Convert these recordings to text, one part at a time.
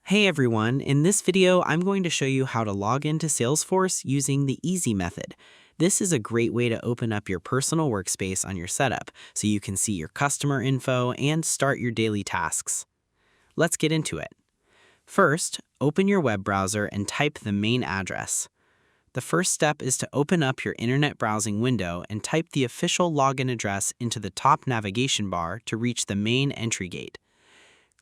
Hey everyone, in this video I'm going to show you how to log into Salesforce using the easy method. This is a great way to open up your personal workspace on your setup so you can see your customer info and start your daily tasks. Let's get into it. First, open your web browser and type the main address. The first step is to open up your internet browsing window and type the official login address into the top navigation bar to reach the main entry gate.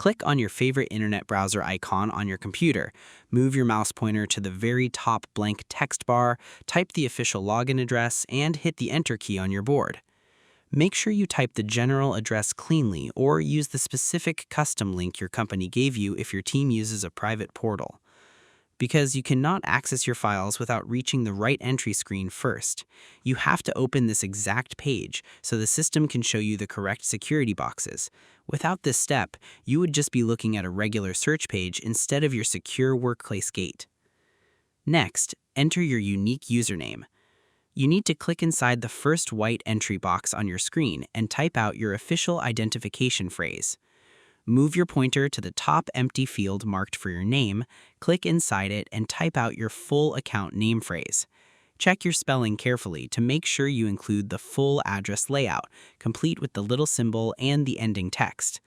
Click on your favorite internet browser icon on your computer, move your mouse pointer to the very top blank text bar, type the official login address, and hit the Enter key on your board. Make sure you type the general address cleanly or use the specific custom link your company gave you if your team uses a private portal. Because you cannot access your files without reaching the right entry screen first. You have to open this exact page so the system can show you the correct security boxes. Without this step, you would just be looking at a regular search page instead of your secure workplace gate. Next, enter your unique username. You need to click inside the first white entry box on your screen and type out your official identification phrase. Move your pointer to the top empty field marked for your name, click inside it, and type out your full account name phrase. Check your spelling carefully to make sure you include the full address layout, complete with the little symbol and the ending text.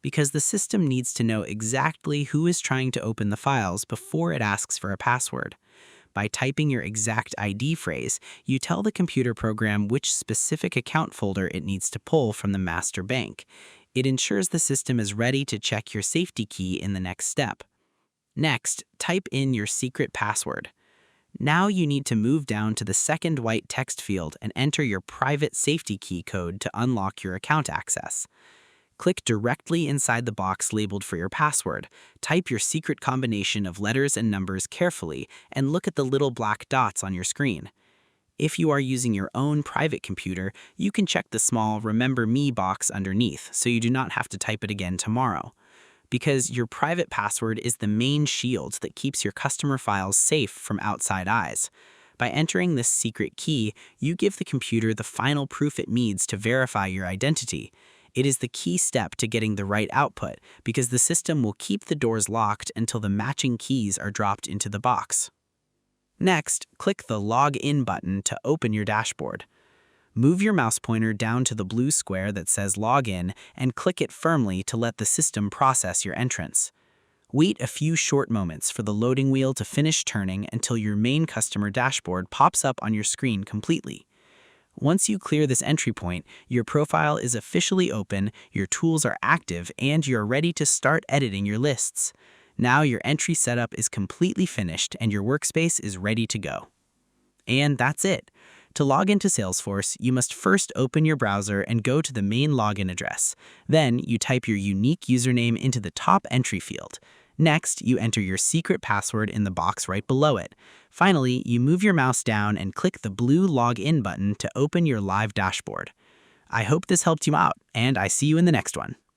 Because the system needs to know exactly who is trying to open the files before it asks for a password. By typing your exact ID phrase, you tell the computer program which specific account folder it needs to pull from the master bank. It ensures the system is ready to check your safety key in the next step. Next, type in your secret password. Now you need to move down to the second white text field and enter your private safety key code to unlock your account access. Click directly inside the box labeled for your password, type your secret combination of letters and numbers carefully, and look at the little black dots on your screen. If you are using your own private computer, you can check the small Remember Me box underneath so you do not have to type it again tomorrow. Because your private password is the main shield that keeps your customer files safe from outside eyes. By entering this secret key, you give the computer the final proof it needs to verify your identity. It is the key step to getting the right output because the system will keep the doors locked until the matching keys are dropped into the box. Next, click the Log In button to open your dashboard. Move your mouse pointer down to the blue square that says Log In and click it firmly to let the system process your entrance. Wait a few short moments for the loading wheel to finish turning until your main customer dashboard pops up on your screen completely. Once you clear this entry point, your profile is officially open, your tools are active, and you're ready to start editing your lists. Now your entry setup is completely finished and your workspace is ready to go. And that's it. To log into Salesforce, you must first open your browser and go to the main login address. Then you type your unique username into the top entry field. Next, you enter your secret password in the box right below it. Finally, you move your mouse down and click the blue Log In button to open your live dashboard. I hope this helped you out, and I see you in the next one.